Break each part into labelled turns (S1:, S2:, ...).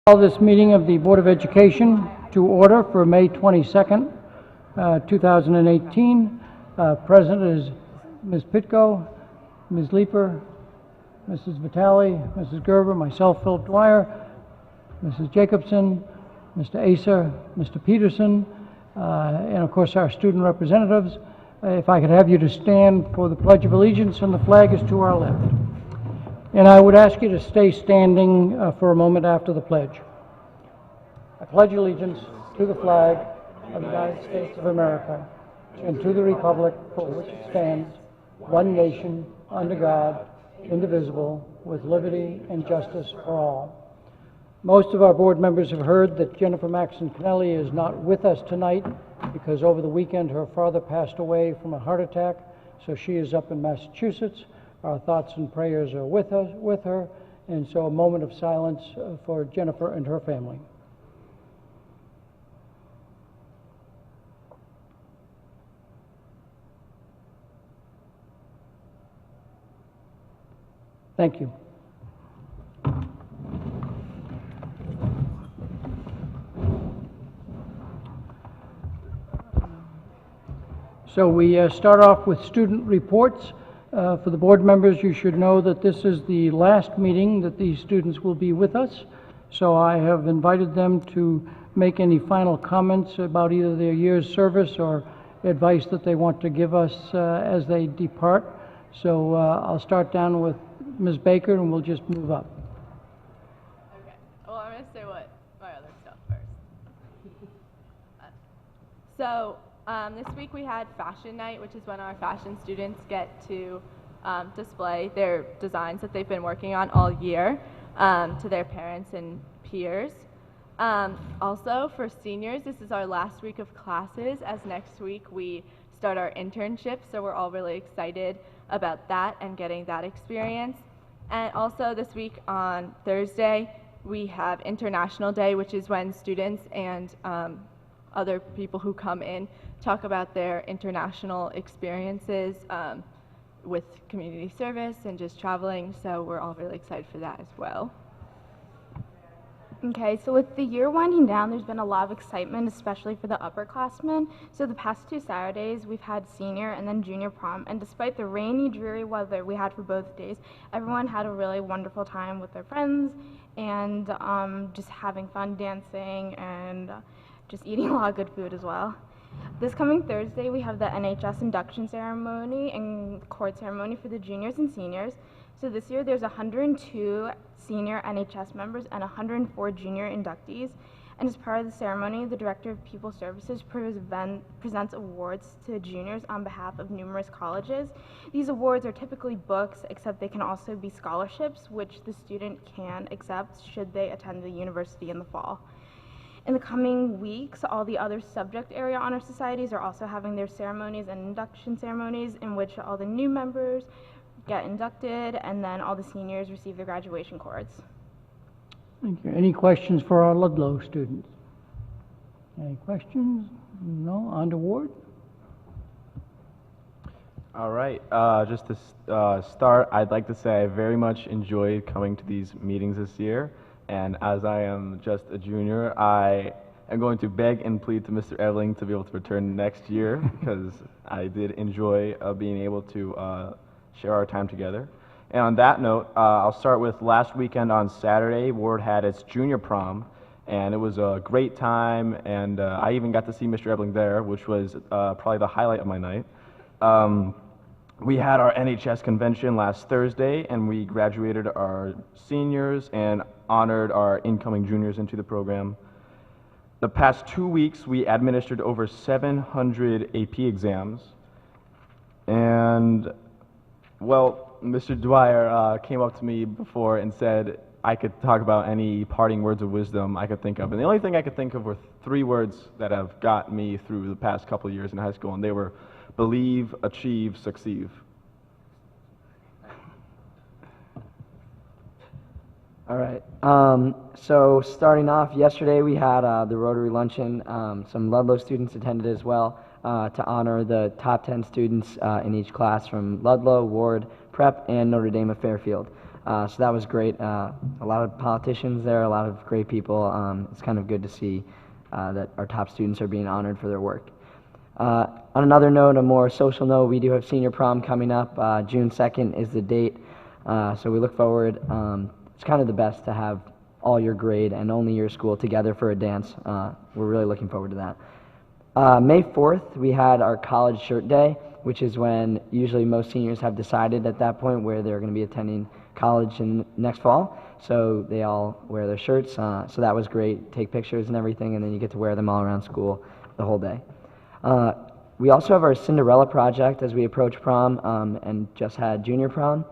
S1: Call this meeting of the Board of Education to order for May 22nd, 2018. Present is Ms. Pitko, Ms. Leeper, Mrs. Vitale, Mrs. Gerber, myself, Philip Dwyer, Mrs. Jacobson, Mr. Acer, Mr. Peterson, and of course our student representatives. If I could have you to stand for the Pledge of Allegiance, and the flag is to our left. And I would ask you to stay standing for a moment after the pledge. I pledge allegiance to the flag of the United States of America and to the republic for which it stands, one nation, under God, indivisible, with liberty and justice for all. Most of our board members have heard that Jennifer Maxon Kennelly is not with us tonight because over the weekend her father passed away from a heart attack, so she is up in Massachusetts. Our thoughts and prayers are with her, and so a moment of silence for Jennifer and her family. Thank you. So we start off with student reports. For the board members, you should know that this is the last meeting that these students will be with us. So I have invited them to make any final comments about either their year's service or advice that they want to give us as they depart. So I'll start down with Ms. Baker and we'll just move up.
S2: Okay. Well, I'm going to say what my other stuff first. This week we had Fashion Night, which is when our fashion students get to display their designs that they've been working on all year to their parents and peers. Also, for seniors, this is our last week of classes, as next week we start our internship, so we're all really excited about that and getting that experience. And also this week on Thursday, we have International Day, which is when students and other people who come in talk about their international experiences with community service and just traveling, so we're all really excited for that as well.
S3: Okay, so with the year winding down, there's been a lot of excitement, especially for the upperclassmen. So the past 2 Saturdays, we've had senior and then junior prom, and despite the rainy, dreary weather we had for both days, everyone had a really wonderful time with their friends and just having fun dancing and just eating a lot of good food as well. This coming Thursday, we have the NHS induction ceremony and court ceremony for the juniors and seniors. So this year, there's 102 senior NHS members and 104 junior inductees. And as part of the ceremony, the Director of People Services presents awards to juniors on behalf of numerous colleges. These awards are typically books, except they can also be scholarships, which the student can accept should they attend the university in the fall. In the coming weeks, all the other subject area honor societies are also having their ceremonies and induction ceremonies in which all the new members get inducted and then all the seniors receive their graduation cords.
S1: Thank you. Any questions for our Ludlow students? Any questions? No? On to Ward?
S4: All right. Just to start, I'd like to say I very much enjoyed coming to these meetings this year. And as I am just a junior, I am going to beg and plead to Mr. Eveling to be able to return next year because I did enjoy being able to share our time together. And on that note, I'll start with last weekend on Saturday. Ward had its junior prom, and it was a great time, and I even got to see Mr. Eveling there, which was probably the highlight of my night. We had our NHS convention last Thursday, and we graduated our seniors and honored our incoming juniors into the program. The past 2 weeks, we administered over 700 AP exams, and well, Mr. Dwyer came up to me before and said I could talk about any parting words of wisdom I could think of. And the only thing I could think of were 3 words that have got me through the past couple of years in high school, and they were believe, achieve, succeed.
S5: All right. So starting off, yesterday we had the Rotary Luncheon. Some Ludlow students attended as well to honor the top 10 students in each class from Ludlow, Ward, Prep, and Notre Dame of Fairfield. So that was great. A lot of politicians there, a lot of great people. It's kind of good to see that our top students are being honored for their work. On another note, a more social note, we do have senior prom coming up. June 2nd is the date, so we look forward. It's kind of the best to have all your grade and only your school together for a dance. We're really looking forward to that. May 4th, we had our college shirt day, which is when usually most seniors have decided at that point where they're going to be attending college in next fall. So they all wear their shirts. So that was great. Take pictures and everything, and then you get to wear them all around school the whole day. We also have our Cinderella project as we approach prom, and just had junior prom,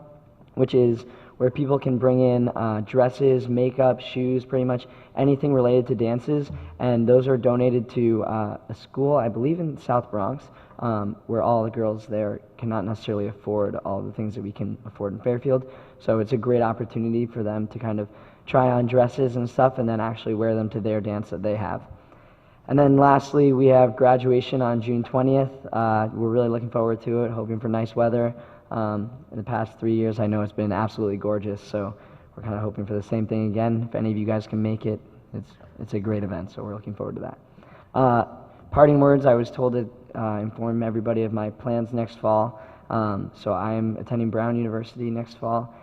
S5: which is where people can bring in dresses, makeup, shoes, pretty much anything related to dances, and those are donated to a school, I believe in South Bronx, where all the girls there cannot necessarily afford all the things that we can afford in Fairfield. So it's a great opportunity for them to kind of try on dresses and stuff and then actually wear them to their dance that they have. And then lastly, we have graduation on June 20th. We're really looking forward to it, hoping for nice weather. In the past 3 years, I know it's been absolutely gorgeous, so we're kind of hoping for the same thing again. If any of you guys can make it, it's a great event, so we're looking forward to that. Parting words, I was told to inform everybody of my plans next fall. So I am attending Brown University next fall.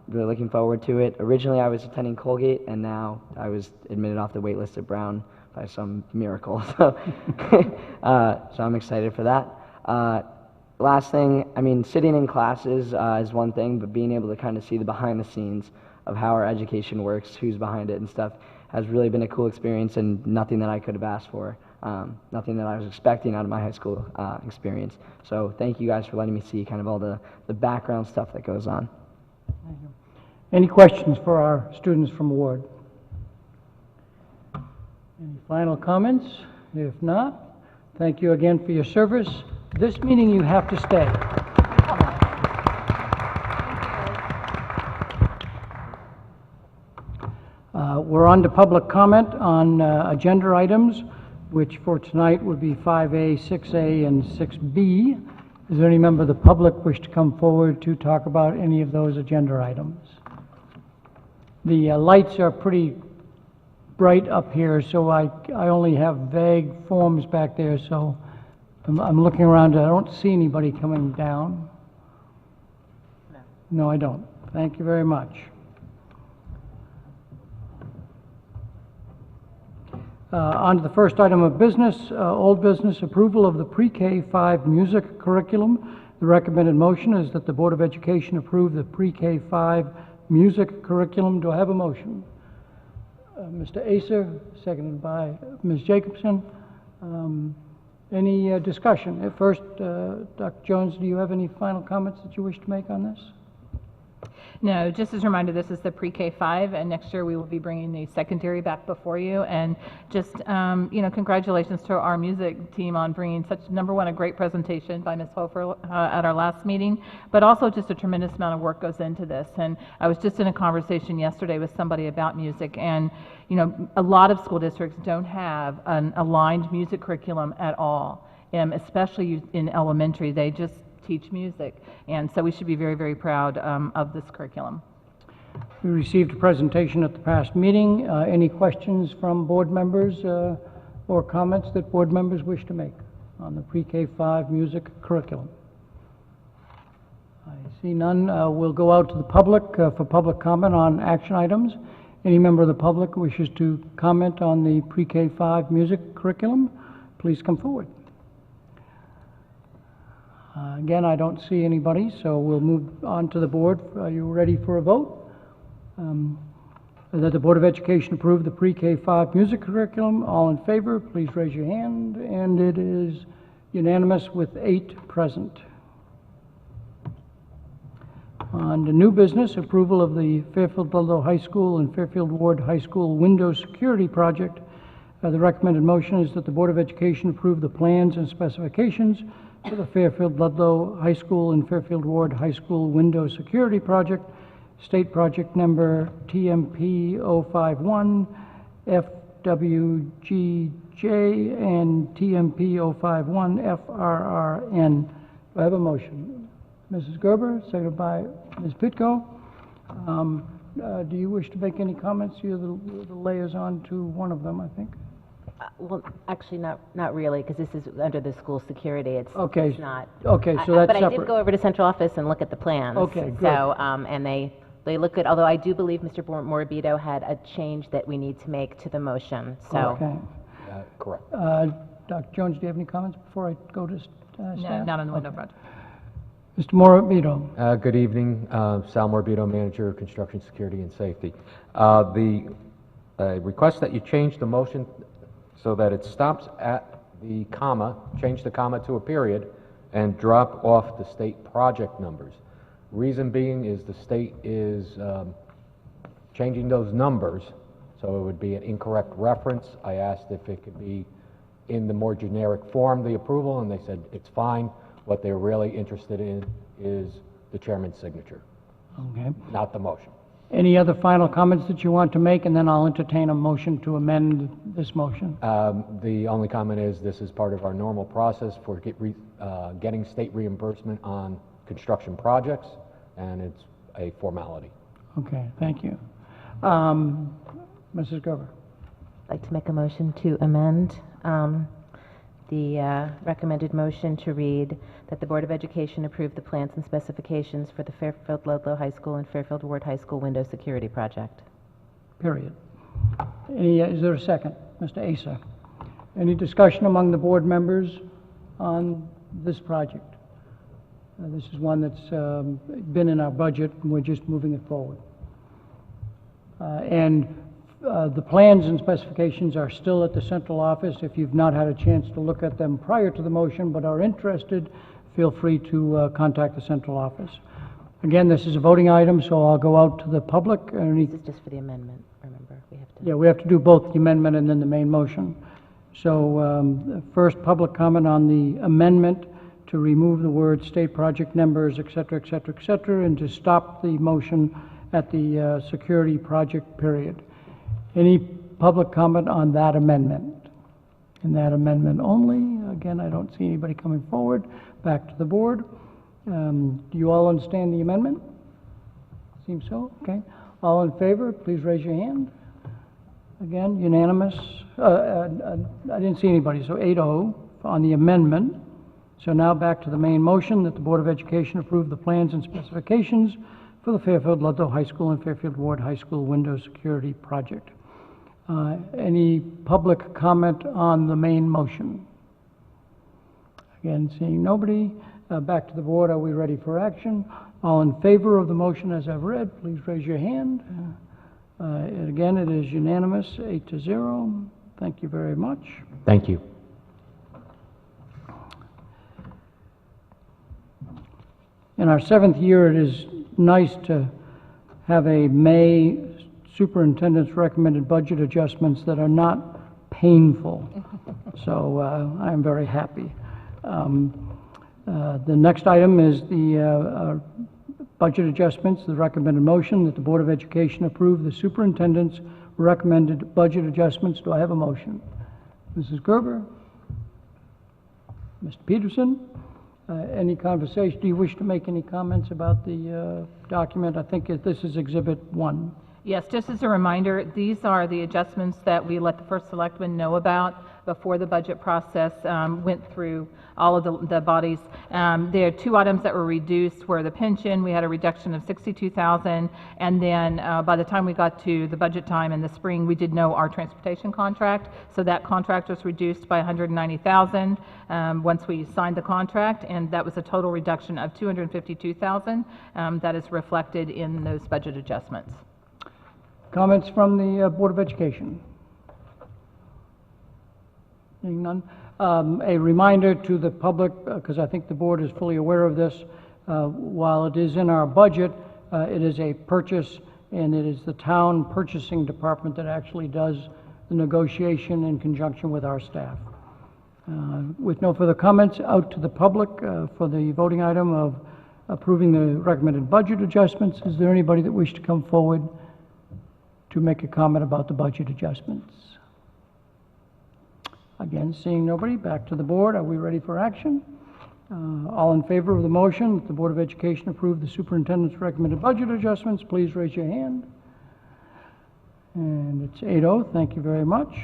S5: Really looking forward to it. Originally, I was attending Colgate, and now I was admitted off the wait list at Brown by some miracle. So, so I'm excited for that. Last thing, I mean, sitting in classes is one thing, but being able to kind of see the behind the scenes of how our education works, who's behind it and stuff, has really been a cool experience and nothing that I could have asked for, nothing that I was expecting out of my high school experience. So thank you guys for letting me see kind of all the background stuff that goes on.
S1: Thank you. Any questions for our students from Ward? Any final comments? If not, thank you again for your service. This meeting you have to stay. We're on to public comment on agenda items, which for tonight would be 5A, 6A, and 6B. Is there any member of the public wish to come forward to talk about any of those agenda items? The lights are pretty bright up here, so I only have vague forms back there, so I'm looking around. I don't see anybody coming down. No, I don't. Thank you very much. On to the first item of business, old business, approval of the pre-K-5 music curriculum. The recommended motion is that the Board of Education approve the pre-K-5 music curriculum. Do I have a motion? Mr. Acer, seconded by Ms. Jacobson. Any discussion? At first, Dr. Jones, do you have any final comments that you wish to make on this?
S6: No, just as a reminder, this is the pre-K-5, and next year we will be bringing the secondary back before you. And just, congratulations to our music team on bringing such, number one, a great presentation by Ms. Hofer at our last meeting, but also just a tremendous amount of work goes into this. And I was just in a conversation yesterday with somebody about music, and a lot of school districts don't have an aligned music curriculum at all, especially in elementary. They just teach music, and so we should be very, very proud of this curriculum.
S1: We received a presentation at the past meeting. Any questions from board members or comments that board members wish to make on the pre-K-5 music curriculum? I see none. We'll go out to the public for public comment on action items. Any member of the public wishes to comment on the pre-K-5 music curriculum, please come forward. Again, I don't see anybody, so we'll move on to the board. Are you ready for a vote? That the Board of Education approve the pre-K-5 music curriculum. All in favor, please raise your hand, and it is unanimous with 8 present. On to new business, approval of the Fairfield-Ludlow High School and Fairfield Ward High School window security project. The recommended motion is that the Board of Education approve the plans and specifications for the Fairfield-Ludlow High School and Fairfield Ward High School window security project, state project number TMP 051, FWGJ, and TMP 051, FRRN. Do I have a motion? Mrs. Gerber, seconded by Ms. Pitko. Do you wish to make any comments? You're the liaison to one of them, I think.
S7: Well, actually, not really, because this is under the school security.
S1: Okay.
S7: It's not.
S1: Okay, so that's
S7: But I did
S1: separate.
S7: go over to central office and look at the plans.
S1: Okay, good.
S7: So, and they look good, although I do believe Mr. Morabito had a change that we need to make to the motion, so.
S1: Okay.
S8: Correct.
S1: Dr. Jones, do you have any comments before I go to
S6: No,
S1: staff?
S6: not on the window project.
S1: Mr. Morabito.
S8: Good evening, Sal Morabito, Manager of Construction Security and Safety. The request that you change the motion so that it stops at the comma, change the comma to a period, and drop off the state project numbers. Reason being is the state is changing those numbers, so it would be an incorrect reference. I asked if it could be in the more generic form, the approval, and they said it's fine. What they're really interested in is the chairman's signature,
S1: Okay.
S8: not the motion.
S1: Any other final comments that you want to make, and then I'll entertain a motion to amend this motion?
S8: The only comment is this is part of our normal process for getting state reimbursement on construction projects, and it's a formality.
S1: Okay, thank you. Mrs. Gerber.
S7: I'd like to make a motion to amend the recommended motion to read that the Board of Education approve the plans and specifications for the Fairfield-Ludlow High School and Fairfield-Ward High School window security project.
S1: Period. Is there a second? Mr. Asa. Any discussion among the board members on this project? This is one that's been in our budget, and we're just moving it forward. The plans and specifications are still at the central office. If you've not had a chance to look at them prior to the motion but are interested, feel free to contact the central office. Again, this is a voting item, so I'll go out to the public.
S7: This is just for the amendment, remember?
S1: We have to do both the amendment and then the main motion. So first, public comment on the amendment to remove the word state project numbers, et cetera, et cetera, et cetera, and to stop the motion at the security project period. Any public comment on that amendment? And that amendment only. Again, I don't see anybody coming forward. Back to the board. Do you all understand the amendment? Seems so, okay. All in favor, please raise your hand. Again, unanimous. I didn't see anybody, so 8-0 on the amendment. So now back to the main motion that the Board of Education approve the plans and specifications for the Fairfield-Ludlow High School and Fairfield-Ward High School window security project. Any public comment on the main motion? Again, seeing nobody. Back to the board. Are we ready for action? All in favor of the motion as I've read, please raise your hand. And again, it is unanimous, 8-0. Thank you very much.
S8: Thank you.
S1: In our 7th year, it is nice to have a May superintendent's recommended budget adjustments that are not painful. So I'm very happy. The next item is the budget adjustments. The recommended motion that the Board of Education approve the superintendent's recommended budget adjustments. Do I have a motion? Mrs. Gerber? Mr. Peterson? Any conversation? Do you wish to make any comments about the document? I think this is Exhibit 1.
S6: Yes, just as a reminder, these are the adjustments that we let the first selectman know about before the budget process went through all of the bodies. There are 2 items that were reduced were the pension. We had a reduction of $62,000, and then by the time we got to the budget time in the spring, we did know our transportation contract. So that contract was reduced by $190,000 once we signed the contract, and that was a total reduction of $252,000 that is reflected in those budget adjustments.
S1: Comments from the Board of Education? Seeing none. A reminder to the public, because I think the board is fully aware of this, while it is in our budget, it is a purchase, and it is the town purchasing department that actually does the negotiation in conjunction with our staff. With no further comments, out to the public for the voting item of approving the recommended budget adjustments. Is there anybody that wishes to come forward to make a comment about the budget adjustments? Again, seeing nobody, back to the board. Are we ready for action? All in favor of the motion that the Board of Education approve the superintendent's recommended budget adjustments, please raise your hand. And it's 8-0. Thank you very much.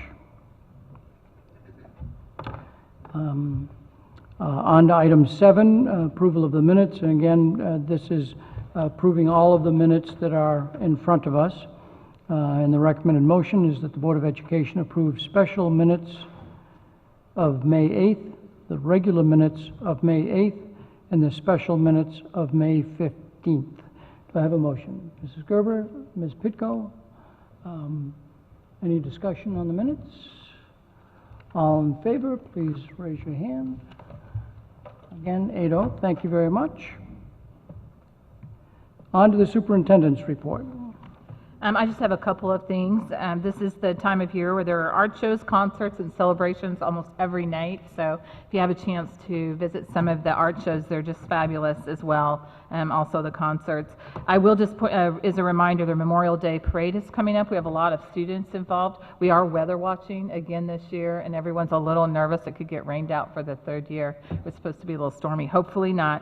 S1: On to item 7, approval of the minutes. And again, this is approving all of the minutes that are in front of us. And the recommended motion is that the Board of Education approve special minutes of May 8th, the regular minutes of May 8th, and the special minutes of May 15th. Do I have a motion? Mrs. Gerber, Ms. Pitko, any discussion on the minutes? All in favor, please raise your hand. Again, 8-0. Thank you very much. On to the superintendent's report.
S6: I just have a couple of things. This is the time of year where there are art shows, concerts, and celebrations almost every night. So if you have a chance to visit some of the art shows, they're just fabulous as well. Also the concerts. I will just put, as a reminder, the Memorial Day Parade is coming up. We have a lot of students involved. We are weather watching again this year, and everyone's a little nervous. It could get rained out for the third year. It's supposed to be a little stormy. Hopefully not.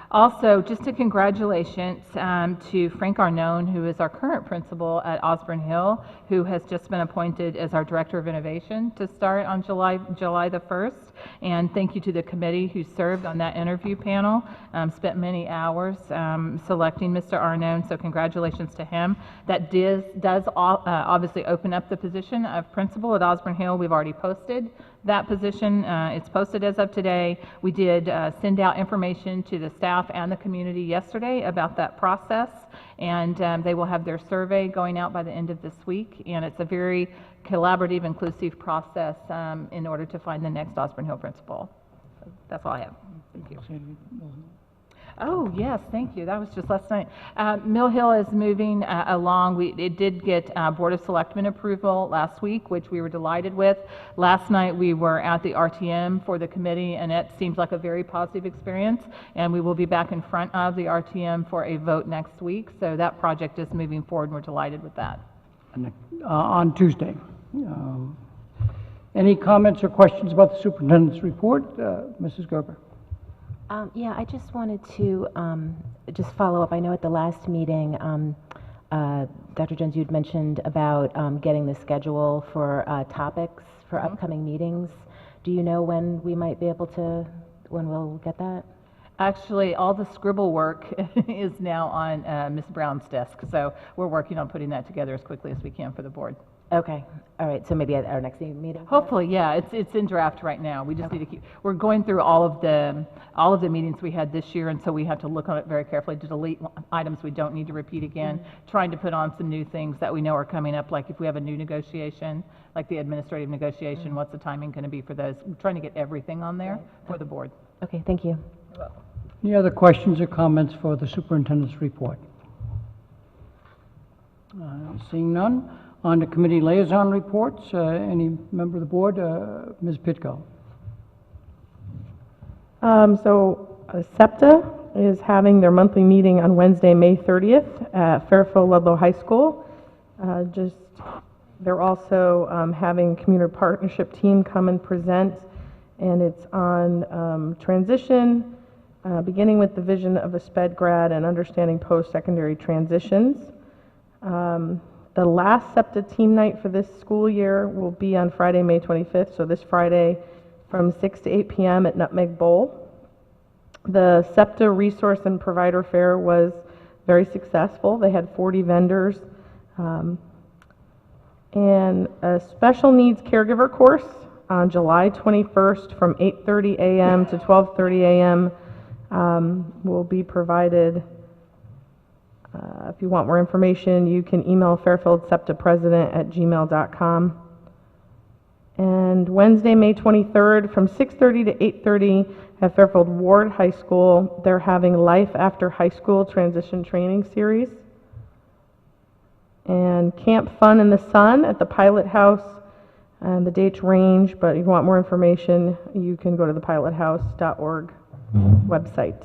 S6: Also, just a congratulations to Frank Arnone, who is our current principal at Osborne Hill, who has just been appointed as our Director of Innovation to start on July the 1st. And thank you to the committee who served on that interview panel, spent many hours selecting Mr. Arnone, so congratulations to him. That does obviously open up the position of principal at Osborne Hill. We've already posted that position. It's posted as of today. We did send out information to the staff and the community yesterday about that process, and they will have their survey going out by the end of this week, and it's a very collaborative, inclusive process in order to find the next Osborne Hill principal. So that's all I have. Thank you. Oh, yes, thank you. That was just last night. Mill Hill is moving along. It did get Board of Selectmen approval last week, which we were delighted with. Last night we were at the RTM for the committee, and it seems like a very positive experience, and we will be back in front of the RTM for a vote next week. So that project is moving forward, and we're delighted with that.
S1: On Tuesday. Any comments or questions about the superintendent's report? Mrs. Gerber.
S7: Yeah, I just wanted to just follow up. I know at the last meeting, Dr. Jones, you'd mentioned about getting the schedule for topics for upcoming meetings. Do you know when we might be able to, when we'll get that?
S6: Actually, all the scribble work is now on Ms. Brown's desk, so we're working on putting that together as quickly as we can for the board.
S7: Okay, all right, so maybe at our next meeting?
S6: Hopefully, yeah, it's in draft right now. We just need to keep, we're going through all of the meetings we had this year, and so we have to look on it very carefully to delete items we don't need to repeat again, trying to put on some new things that we know are coming up, like if we have a new negotiation, like the administrative negotiation, what's the timing going to be for those? We're trying to get everything on there for the board.
S7: Okay, thank you.
S6: You're welcome.
S1: Any other questions or comments for the superintendent's report? Seeing none. On to committee liaison reports. Any member of the board? Ms. Pitko.
S9: Septa is having their monthly meeting on Wednesday, May 30th at Fairfield Ludlow High School. They're also having community partnership team come and present, and it's on transition, beginning with the vision of a SPED grad and understanding post-secondary transitions. The last Septa team night for this school year will be on Friday, May 25th, so this Friday from 6 to 8 p.m. at Nutmeg Bowl. The Septa Resource and Provider Fair was very successful. They had 40 vendors. And a special needs caregiver course on July 21st from 8:30 a.m. to 12:30 a.m. Will be provided. If you want more information, you can email fairfieldseptapresident@gmail.com. And Wednesday, May 23rd, from 6:30 to 8:30 at Fairfield Ward High School, they're having Life After High School Transition Training Series. And Camp Fun in the Sun at the Pilot House. And the dates range, but if you want more information, you can go to the pilothouse.org website.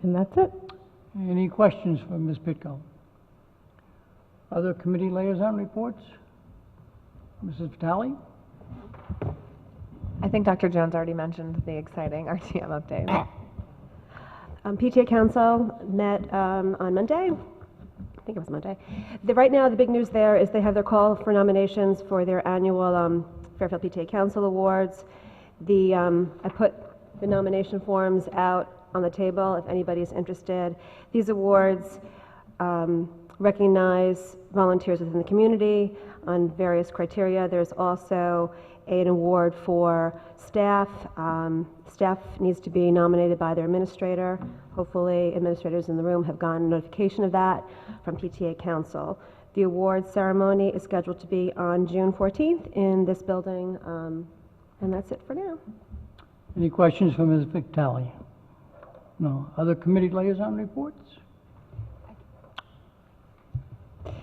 S9: And that's it.
S1: Any questions for Ms. Pitko? Other committee liaison reports? Mrs. Vitale?
S10: I think Dr. Jones already mentioned the exciting RTM update. PTA Council met on Monday. I think it was Monday. Right now, the big news there is they have their call for nominations for their annual Fairfield PTA Council Awards. I put the nomination forms out on the table if anybody's interested. These awards recognize volunteers within the community on various criteria. There's also an award for staff. Staff needs to be nominated by their administrator. Hopefully, administrators in the room have gotten notification of that from PTA Council. The award ceremony is scheduled to be on June 14th in this building, and that's it for now.
S1: Any questions for Ms. Vitale? No. Other committee liaison reports?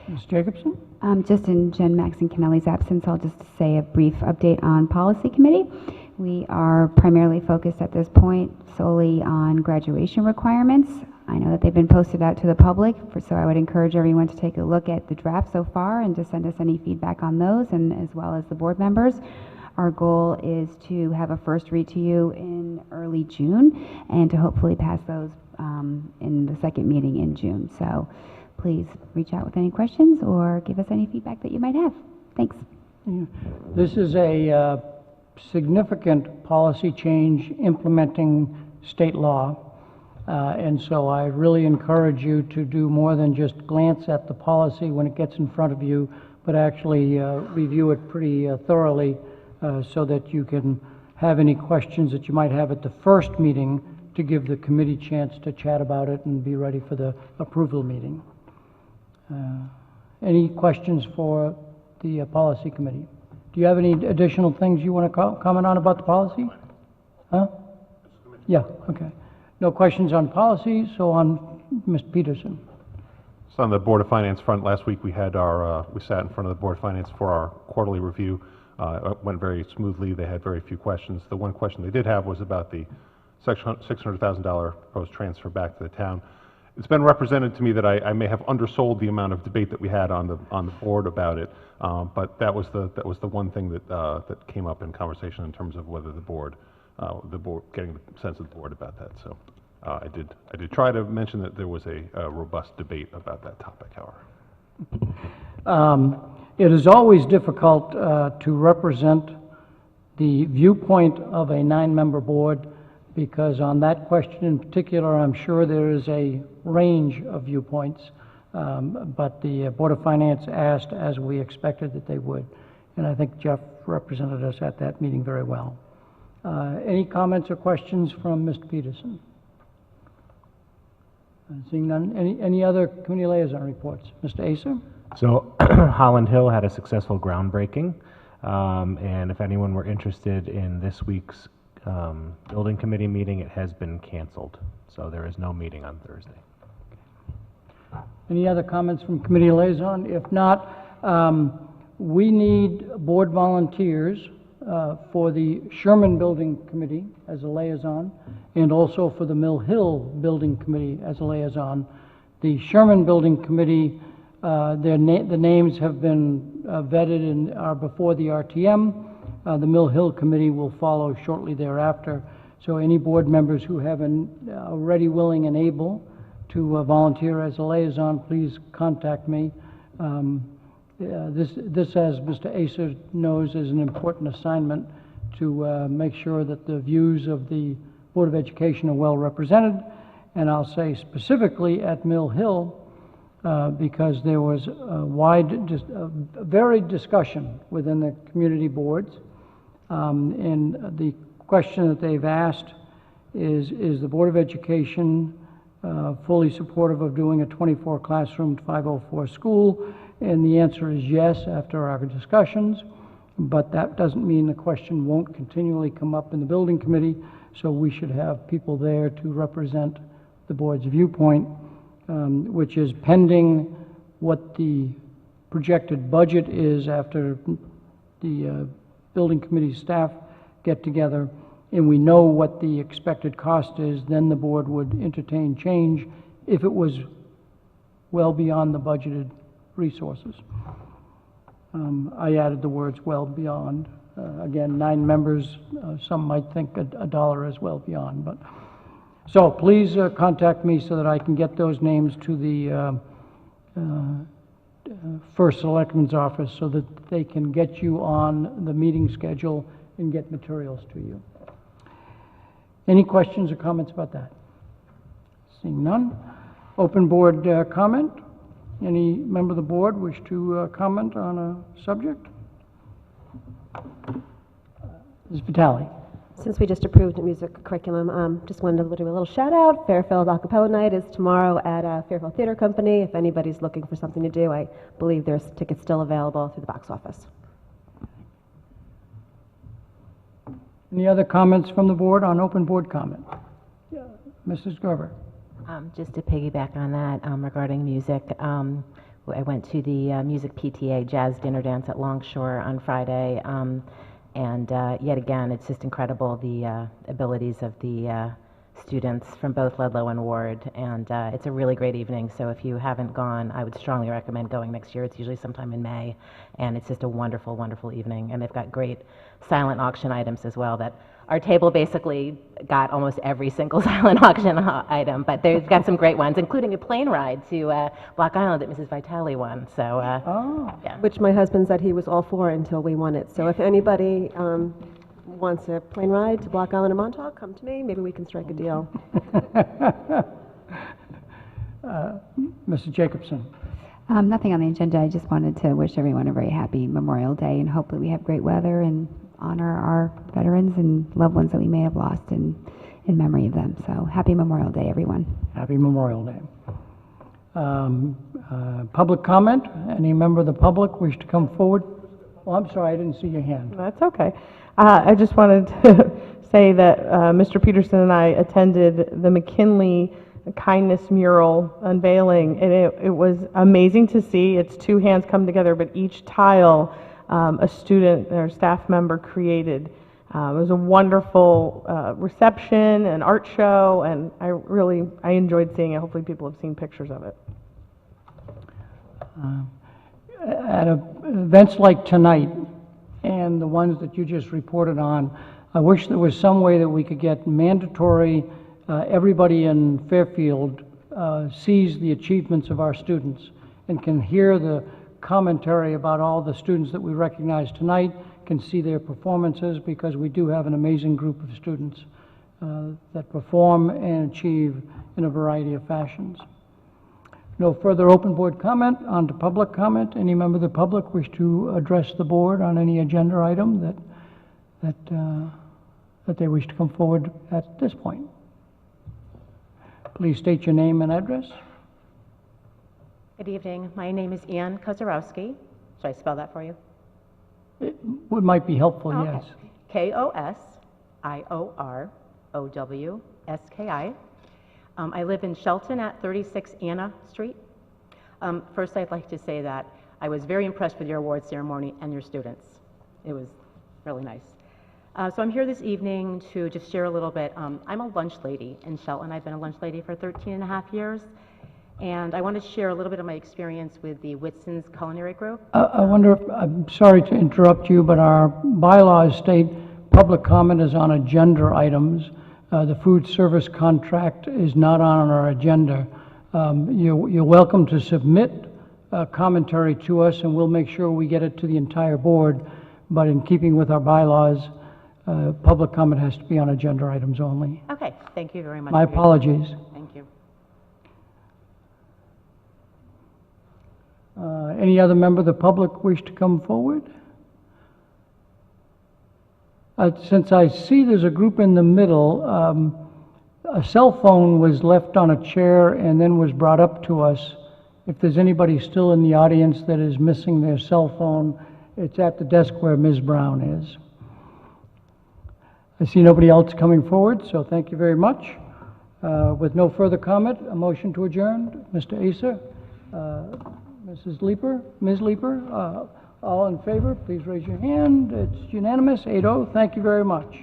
S1: Ms. Jacobson?
S11: Just in Jen, Max, and Kennelly's absence, I'll just say a brief update on Policy Committee. We are primarily focused at this point solely on graduation requirements. I know that they've been posted out to the public, so I would encourage everyone to take a look at the draft so far and to send us any feedback on those, and as well as the board members. Our goal is to have a first read to you in early June and to hopefully pass those in the second meeting in June. So please reach out with any questions or give us any feedback that you might have. Thanks.
S1: Yeah. This is a significant policy change implementing state law. And so I really encourage you to do more than just glance at the policy when it gets in front of you, but actually review it pretty thoroughly so that you can have any questions that you might have at the first meeting to give the committee chance to chat about it and be ready for the approval meeting. Any questions for the policy committee? Do you have any additional things you want to comment on about the policy? Huh? Yeah, okay. No questions on policy, so on Ms. Peterson.
S12: So on the Board of Finance front, last week we had we sat in front of the Board of Finance for our quarterly review. It went very smoothly. They had very few questions. The one question they did have was about the $600,000 proposed transfer back to the town. It's been represented to me that I may have undersold the amount of debate that we had on the board about it, but that was the one thing that came up in conversation in terms of whether the board getting the sense of the board about that. So I did try to mention that there was a robust debate about that topic, however. It is always difficult to represent the viewpoint of a 9-member board, because on that question in particular, I'm sure there is a range of viewpoints, but the Board of Finance asked as we expected that they would, and I think Jeff represented us at that meeting very well. Any comments or questions from Mr. Peterson? Seeing none, any other committee liaison reports? Mr. Acer?
S13: So Holland Hill had a successful groundbreaking, and if anyone were interested in this week's building committee meeting, it has been canceled, so there is no meeting on Thursday.
S1: Any other comments from committee liaison? If not, we need board volunteers for the Sherman Building Committee as a liaison, and also for the Mill Hill Building Committee as a liaison. The Sherman Building Committee, the names have been vetted and are before the RTM. The Mill Hill Committee will follow shortly thereafter. So any board members who have are ready, willing, and able to volunteer as a liaison, please contact me. This, as Mr. Acer knows, is an important assignment to make sure that the views of the Board of Education are well represented. And I'll say specifically at Mill Hill, because there was a varied discussion within the community boards. And the question that they've asked is the Board of Education fully supportive of doing a 24 classroom 504 school? And the answer is yes after our discussions, but that doesn't mean the question won't continually come up in the building committee, so we should have people there to represent the board's viewpoint, which is pending what the projected budget is after the building committee staff get together, and we know what the expected cost is. Then the board would entertain change if it was well beyond the budgeted resources. I added the words well beyond. Again, 9 members, some might think a dollar is well beyond, but. So please contact me so that I can get those names to the First Selectman's office so that they can get you on the meeting schedule and get materials to you. Any questions or comments about that? Seeing none. Open board comment. Any member of the board wish to comment on a subject? Ms. Vitale.
S10: Since we just approved the music curriculum, just wanted to do a little shout out. Fairfield Acapella Night is tomorrow at Fairfield Theater Company. If anybody's looking for something to do, I believe there's tickets still available through the box office.
S1: Any other comments from the board on open board comment? Yeah. Mrs. Gerber.
S7: Just to piggyback on that, regarding music, I went to the Music PTA Jazz Dinner Dance at Longshore on Friday, and yet again, it's just incredible the abilities of the students from both Ludlow and Ward, and it's a really great evening, so if you haven't gone, I would strongly recommend going next year. It's usually sometime in May, and it's just a wonderful, wonderful evening, and they've got great silent auction items as well. That our table basically got almost every single silent auction item, but they've got some great ones, including a plane ride to Block Island that Mrs. Vitale won. So, yeah.
S10: Which my husband said he was all for until we won it. So if anybody wants a plane ride to Block Island or Montauk, come to me. Maybe we can strike a deal.
S1: Mrs. Jacobson.
S11: Nothing on the agenda. I just wanted to wish everyone a very happy Memorial Day and hopefully we have great weather and honor our veterans and loved ones that we may have lost in memory of them. So happy Memorial Day, everyone.
S1: Happy Memorial Day. Public comment? Any member of the public wish to come forward? Oh, I'm sorry, I didn't see your hand.
S9: That's okay. I just wanted to say that Mr. Peterson and I attended the McKinley Kindness Mural unveiling, and it was amazing to see. It's 2 hands come together, but each tile a student or staff member created. It was a wonderful reception, an art show, and I enjoyed seeing it. Hopefully people have seen pictures of it.
S1: At events like tonight and the ones that you just reported on, I wish there was some way that we could get mandatory, everybody in Fairfield sees the achievements of our students and can hear the commentary about all the students that we recognize tonight, can see their performances, because we do have an amazing group of students that perform and achieve in a variety of fashions. No further open board comment. On to public comment. Any member of the public wish to address the board on any agenda item that they wish to come forward at this point? Please state your name and address.
S14: Good evening. My name is Ann Kozarowski. Should I spell that for you?
S1: It might be helpful,
S14: Okay.
S1: yes.
S14: Kosiorowski. I live in Shelton at 36 Anna Street. First, I'd like to say that I was very impressed with your award ceremony and your students. It was really nice. So I'm here this evening to just share a little bit. I'm a lunch lady in Shelton. I've been a lunch lady for 13 and a half years. And I want to share a little bit of my experience with the Whitson's Culinary Group.
S1: I wonder if, I'm sorry to interrupt you, but our bylaws state public comment is on agenda items. The food service contract is not on our agenda. You're welcome to submit commentary to us, and we'll make sure we get it to the entire board. But in keeping with our bylaws, public comment has to be on agenda items only.
S14: Okay, thank you very much.
S1: My apologies.
S14: Thank you.
S1: Any other member of the public wish to come forward? Since I see there's a group in the middle, a cell phone was left on a chair and then was brought up to us. If there's anybody still in the audience that is missing their cell phone, it's at the desk where Ms. Brown is. I see nobody else coming forward, so thank you very much. With no further comment, a motion to adjourn. Mr. Asa, Mrs. Leeper, Ms. Leeper, all in favor, please raise your hand. It's unanimous, 8-0. Thank you very much.